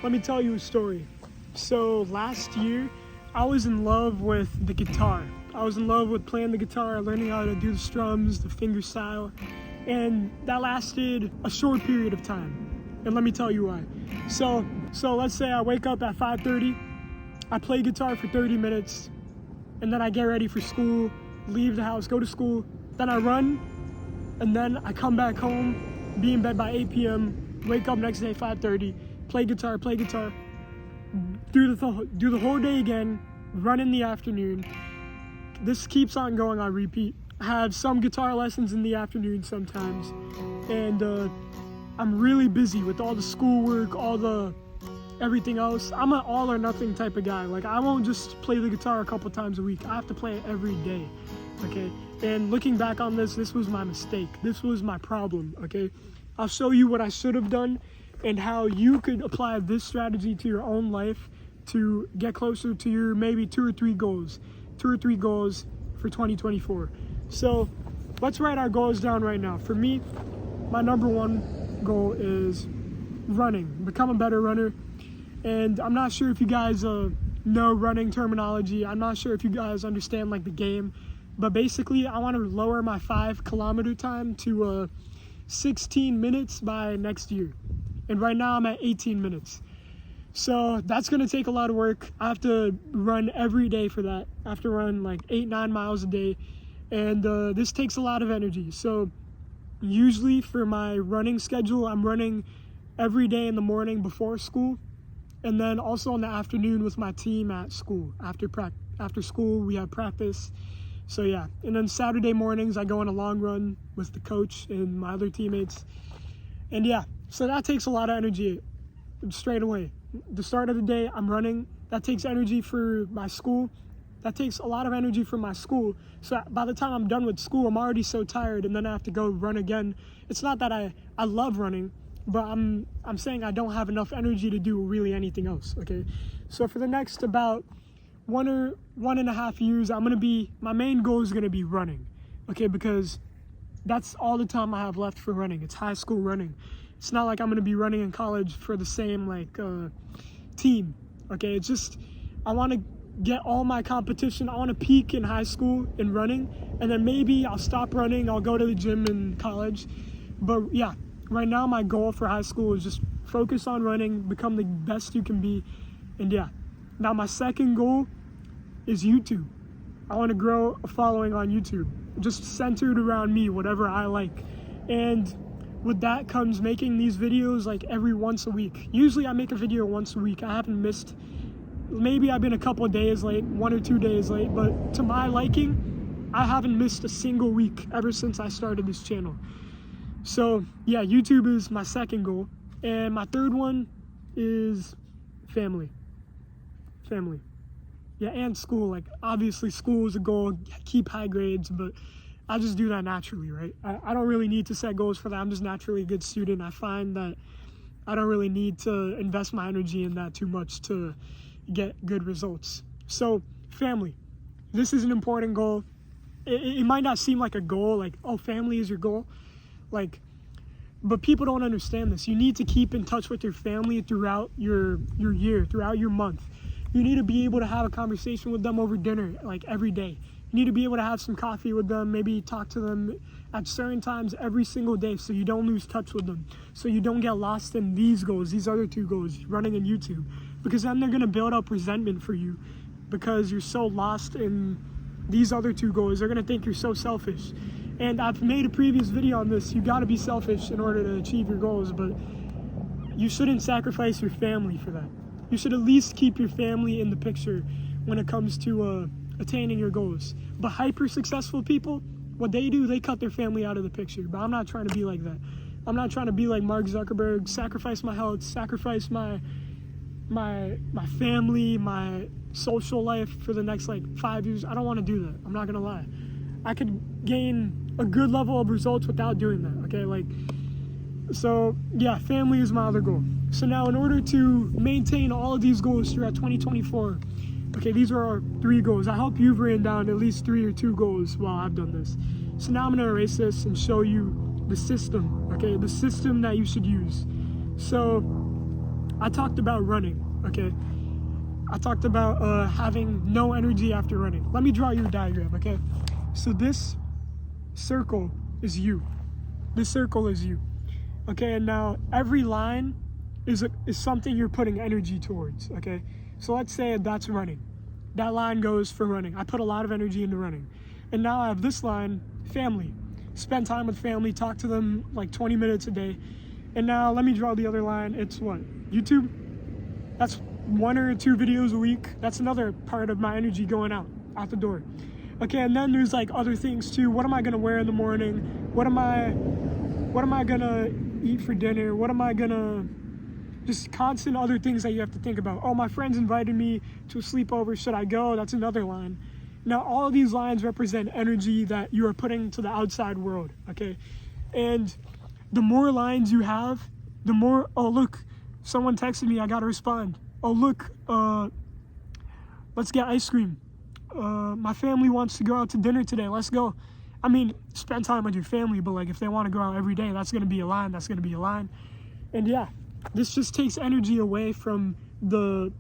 let me tell you a story. So last year, I was in love with the guitar. I was in love with playing the guitar, learning how to do the strums, the finger style, and that lasted a short period of time. And let me tell you why. So let's say I wake up at 5:30, I play guitar for 30 minutes, and then I get ready for school, leave the house, go to school, then I run, and then I come back home, be in bed by 8 p.m., wake up next day 5:30, play guitar, do the whole day again, run in the afternoon. This keeps on going on repeat. I have some guitar lessons in the afternoon sometimes, and I'm really busy with all the schoolwork, everything else. I'm an all or nothing type of guy. Like, I won't just play the guitar a couple times a week. I have to play it every day, okay? And looking back on this was my mistake. This was my problem, okay? I'll show you what I should have done and how you could apply this strategy to your own life to get closer to your maybe two or three goals for 2024. So let's write our goals down right now. For me, my number one goal is running, become a better runner. And I'm not sure if you guys know running terminology. I'm not sure if you guys understand like the game, but basically I want to lower my 5-kilometer time to 16 minutes by next year. And right now I'm at 18 minutes. So that's gonna take a lot of work. I have to run every day for that. I have to run like 8-9 miles a day. And this takes a lot of energy. So usually for my running schedule, I'm running every day in the morning before school, and then also in the afternoon with my team at school. After school, we have practice. So yeah, and then Saturday mornings, I go on a long run with the coach and my other teammates. And yeah, so that takes a lot of energy straight away. The start of the day, I'm running. That takes energy for my school. That takes a lot of energy from my school. So by the time I'm done with school, I'm already so tired, and then I have to go run again. It's not that I love running, but I'm saying I don't have enough energy to do really anything else, okay? So for the next about 1.5 years, my main goal is gonna be running, okay? Because that's all the time I have left for running. It's high school running. It's not like I'm gonna be running in college for the same team, okay? It's just, I wanna get all my competition. I wanna peak in high school in running, and then maybe I'll stop running, I'll go to the gym in college. But yeah, right now my goal for high school is just focus on running, become the best you can be, and yeah. Now my second goal is YouTube. I wanna grow a following on YouTube, just centered around me, whatever I like. And with that comes making these videos like every once a week. Usually I make a video once a week. I haven't missed, maybe I've been a couple of days late, 1 or 2 days late, but to my liking, I haven't missed a single week ever since I started this channel. So yeah, YouTube is my second goal. And my third one is family. Yeah, and school. Like, obviously school is a goal, keep high grades, but I just do that naturally, right? I don't really need to set goals for that. I'm just naturally a good student. I find that I don't really need to invest my energy in that too much to get good results. So family, this is an important goal. It might not seem like a goal, like, oh, family is your goal, like, but people don't understand this. You need to keep in touch with your family throughout your year, throughout your month. You need to be able to have a conversation with them over dinner, like every day. You need to be able to have some coffee with them, maybe talk to them at certain times every single day, so you don't lose touch with them, so you don't get lost in these goals, these other two goals, running and YouTube, because then they're gonna build up resentment for you because you're so lost in these other two goals. They're gonna think you're so selfish. And I've made a previous video on this. You gotta be selfish in order to achieve your goals, but you shouldn't sacrifice your family for that. You should at least keep your family in the picture when it comes to attaining your goals. But hyper successful people, what they do, they cut their family out of the picture. But I'm not trying to be like that. I'm not trying to be like Mark Zuckerberg, sacrifice my health, sacrifice my family, my social life for the next 5 years. I don't want to do that. I'm not gonna lie. I could gain a good level of results without doing that, okay? So yeah, family is my other goal. So now, in order to maintain all of these goals throughout 2024, okay, these are our 3 goals. I hope you've written down at least 3 or 2 goals while I've done this. So now I'm gonna erase this and show you the system, okay? The system that you should use. So I talked about running, okay? I talked about having no energy after running. Let me draw you a diagram, okay? So this circle is you. This circle is you. Okay, and now every line is something you're putting energy towards, okay? So let's say that's running. That line goes for running. I put a lot of energy into running. And now I have this line, family. Spend time with family, talk to them like 20 minutes a day. And now let me draw the other line. It's what? YouTube? That's 1 or 2 videos a week. That's another part of my energy going out the door. Okay, and then there's like other things too. What am I gonna wear in the morning? What am I gonna eat for dinner? What am I gonna, just constant other things that you have to think about. Oh, my friends invited me to a sleepover, should I go? That's another line. Now, all of these lines represent energy that you are putting to the outside world, okay? And the more lines you have, the more, oh look, someone texted me, I gotta respond. Oh look, let's get ice cream. My family wants to go out to dinner today, let's go. I mean, spend time with your family, but like if they want to go out every day, that's gonna be a line, that's gonna be a line. And yeah, this just takes energy away from the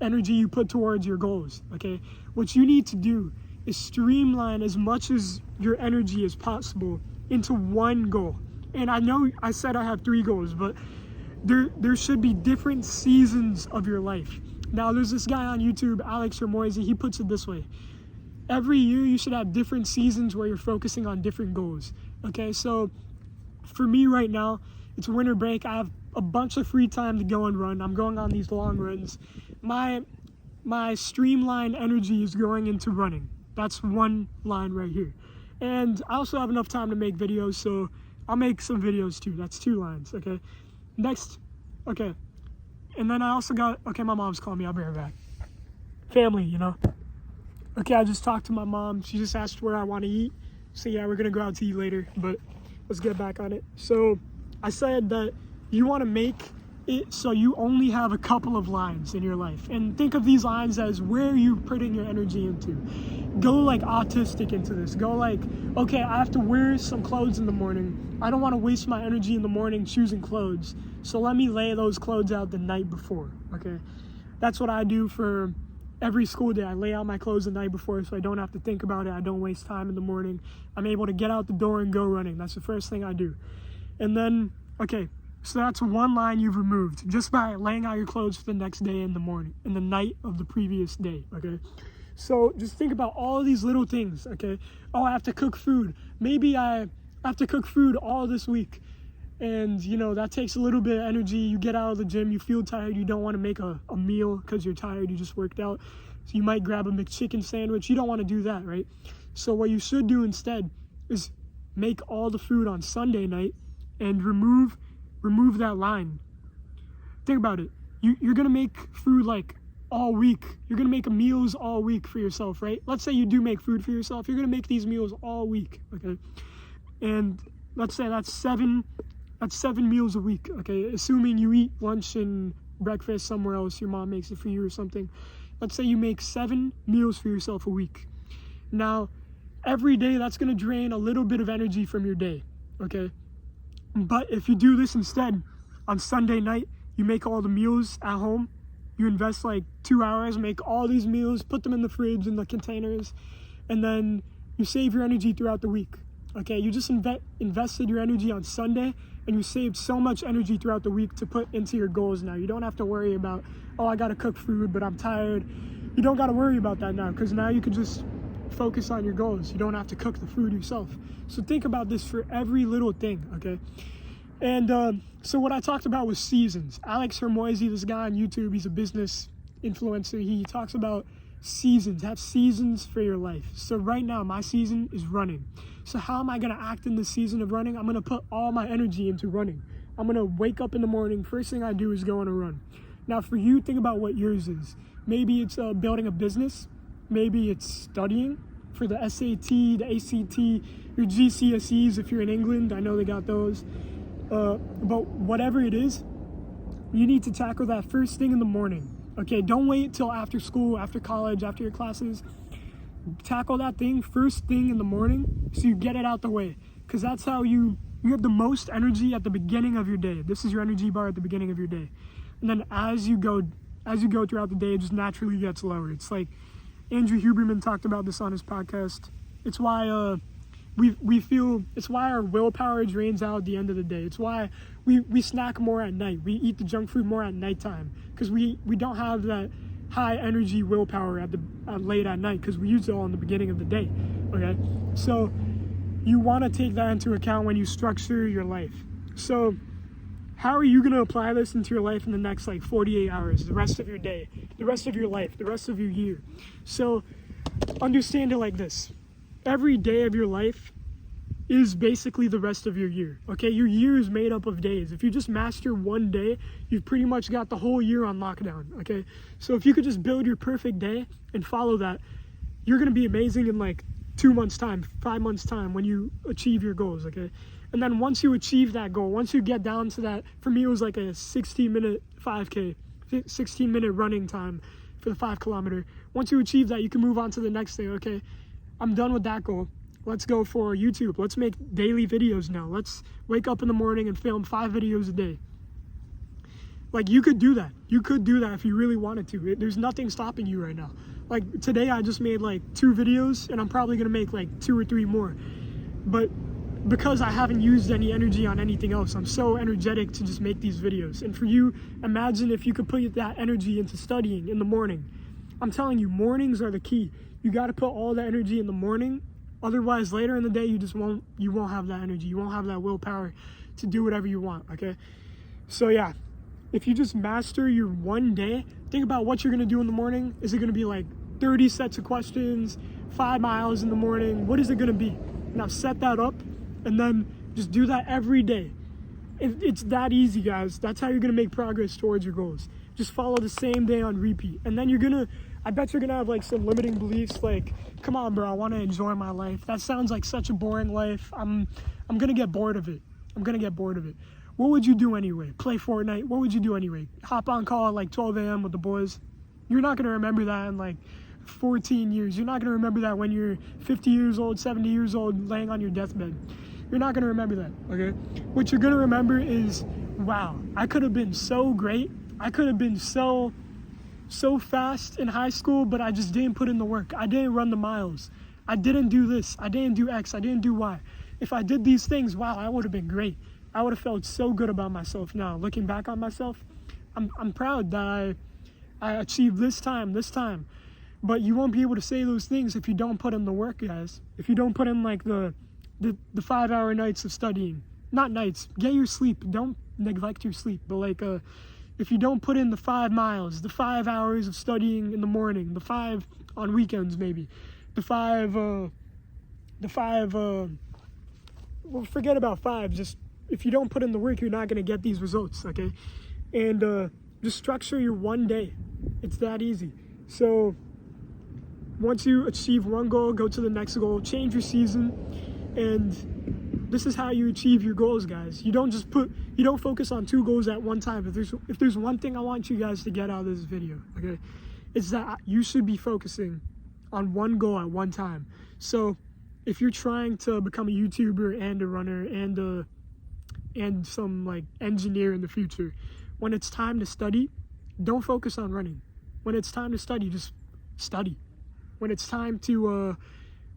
energy you put towards your goals, okay? What you need to do is streamline as much as your energy as possible into one goal. And I know I said I have 3 goals, but there should be different seasons of your life. Now, there's this guy on YouTube, Alex Hermoise, he puts it this way. Every year you should have different seasons where you're focusing on different goals, okay? So for me right now, it's winter break. I have a bunch of free time to go and run. I'm going on these long runs. My streamlined energy is going into running. That's one line right here. And I also have enough time to make videos, so I'll make some videos too. That's 2 lines, okay? Next, okay. And then I also got, okay, my mom's calling me. I'll be right back. Family, you know? Okay, I just talked to my mom. She just asked where I want to eat. So yeah, we're going to go out to eat later, but let's get back on it. So I said that you want to make it so you only have a couple of lines in your life. And think of these lines as where you're putting your energy into. Go like autistic into this. Go like, okay, I have to wear some clothes in the morning. I don't want to waste my energy in the morning choosing clothes. So let me lay those clothes out the night before, okay? That's what I do for every school day. I lay out my clothes the night before so I don't have to think about it. I don't waste time in the morning. I'm able to get out the door and go running. That's the first thing I do. And then, okay, so that's one line you've removed just by laying out your clothes for the next day in the morning, in the night of the previous day, okay? So just think about all of these little things, okay? Oh, I have to cook food. Maybe I have to cook food all this week. And, you know, that takes a little bit of energy. You get out of the gym, you feel tired, you don't want to make a meal because you're tired, you just worked out. So you might grab a McChicken sandwich. You don't want to do that, right? So what you should do instead is make all the food on Sunday night and remove that line. Think about it. You're going to make food like all week. You're going to make meals all week for yourself, right? Let's say you do make food for yourself. You're going to make these meals all week, okay? And let's say that's seven meals a week, okay? Assuming you eat lunch and breakfast somewhere else, your mom makes it for you or something. Let's say you make 7 meals for yourself a week. Now, every day that's going to drain a little bit of energy from your day, okay? But if you do this instead, on Sunday night, you make all the meals at home. You invest like 2 hours, make all these meals, put them in the fridge, in the containers, and then you save your energy throughout the week. Okay, you just invested your energy on Sunday, and you saved so much energy throughout the week to put into your goals now. You don't have to worry about, oh, I gotta cook food, but I'm tired. You don't gotta worry about that now, because now you can just focus on your goals. You don't have to cook the food yourself. So think about this for every little thing, okay? And so what I talked about was seasons. Alex Hermoise, this guy on YouTube, he's a business influencer. He talks about seasons. Have seasons for your life. So right now, my season is running. So how am I going to act in this season of running? I'm going to put all my energy into running. I'm going to wake up in the morning. First thing I do is go on a run. Now for you, think about what yours is. Maybe it's building a business. Maybe it's studying for the SAT, the ACT, your GCSEs if you're in England. I know they got those. But whatever it is, you need to tackle that first thing in the morning. Okay, don't wait till after school, after college, after your classes. Tackle that thing first thing in the morning so you get it out the way. Because that's how you have the most energy at the beginning of your day. This is your energy bar at the beginning of your day. and then as you go throughout the day, it just naturally gets lower. It's like Andrew Huberman talked about this on his podcast. It's why we feel, it's why our willpower drains out at the end of the day. It's why we snack more at night. We eat the junk food more at nighttime, because we don't have that high energy willpower at late at night, because we use it all in the beginning of the day. Okay, so you want to take that into account when you structure your life. So how are you going to apply this into your life in the next 48 hours, the rest of your day, the rest of your life, the rest of your year? So understand it like this. Every day of your life is basically the rest of your year, okay? Your year is made up of days. If you just master one day, you've pretty much got the whole year on lockdown, okay? So if you could just build your perfect day and follow that, you're going to be amazing in 2 months' time, 5 months' time when you achieve your goals, okay? And then once you achieve that goal, once you get down to that, for me it was a 16-minute 5K, 16-minute running time for the 5 kilometer. Once you achieve that, you can move on to the next thing, okay? I'm done with that goal. Let's go for YouTube. Let's make daily videos now. Let's wake up in the morning and film 5 videos a day. You could do that. You could do that if you really wanted to. There's nothing stopping you right now. Today I just made 2 videos, and I'm probably gonna make 2 or 3 more. But because I haven't used any energy on anything else, I'm so energetic to just make these videos. And for you, imagine if you could put that energy into studying in the morning. I'm telling you, mornings are the key. You got to put all that energy in the morning. Otherwise, later in the day, you won't have that energy. You won't have that willpower to do whatever you want, okay? So yeah, if you just master your one day, think about what you're going to do in the morning. Is it going to be 30 sets of questions, 5 miles in the morning? What is it going to be? Now set that up, and then just do that every day. It's that easy, guys. That's how you're going to make progress towards your goals. Just follow the same day on repeat. And then I bet you're going to have some limiting beliefs come on, bro, I want to enjoy my life. That sounds like such a boring life. I'm going to get bored of it. What would you do anyway? Play Fortnite? What would you do anyway? Hop on call at 12 a.m. with the boys? You're not going to remember that in 14 years. You're not going to remember that when you're 50 years old, 70 years old, laying on your deathbed. You're not going to remember that, okay? What you're going to remember is, wow, I could have been so great. I could have been so fast in high school, but I just didn't put in the work. I didn't run the miles. I didn't do this. I didn't do X. I didn't do Y. If I did these things, wow, I would have been great. I would have felt so good about myself now. Looking back on myself, I'm proud that I achieved this time. But you won't be able to say those things if you don't put in the work, guys. If you don't put in the 5-hour nights of studying. Not nights. Get your sleep. Don't neglect your sleep. But if you don't put in the 5 miles, the 5 hours of studying in the morning, the 5 on weekends maybe, well, forget about 5. Just if you don't put in the work, you're not going to get these results, okay? And just structure your one day. It's that easy. So once you achieve one goal, go to the next goal, change your season, and this is how you achieve your goals, guys. You don't focus on 2 goals at one time. If there's one thing I want you guys to get out of this video, okay, it's that you should be focusing on one goal at one time. So if you're trying to become a YouTuber and a runner and some engineer in the future, when it's time to study, don't focus on running. When it's time to study, just study. When it's time for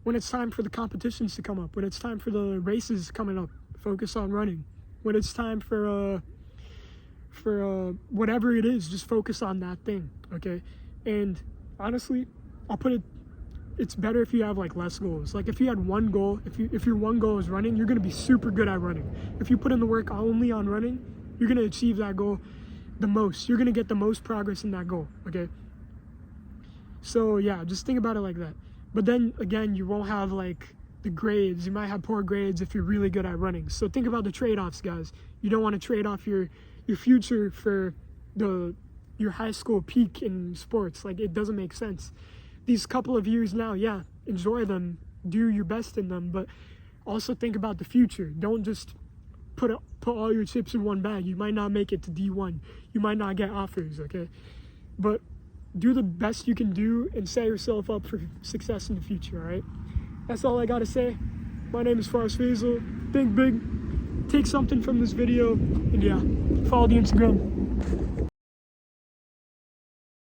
the competitions to come up, when it's time for the races coming up, focus on running. When it's time for whatever it is, just focus on that thing, okay? And honestly, it's better if you have less goals. If you had one goal, if your one goal is running, you're gonna be super good at running. If you put in the work only on running, you're gonna achieve that goal the most. You're gonna get the most progress in that goal, okay? So yeah, just think about it like that. But then again, you won't have the grades. You might have poor grades if you're really good at running. So think about the trade-offs, guys. You don't want to trade off your future for your high school peak in sports. It doesn't make sense. These couple of years now, yeah, enjoy them, do your best in them, but also think about the future. Don't just put all your chips in one bag. You might not make it to D1. You might not get offers, okay? But do the best you can do and set yourself up for success in the future, all right? That's all I got to say. My name is Faraz Faisal. Think big, take something from this video, and yeah, follow the Instagram.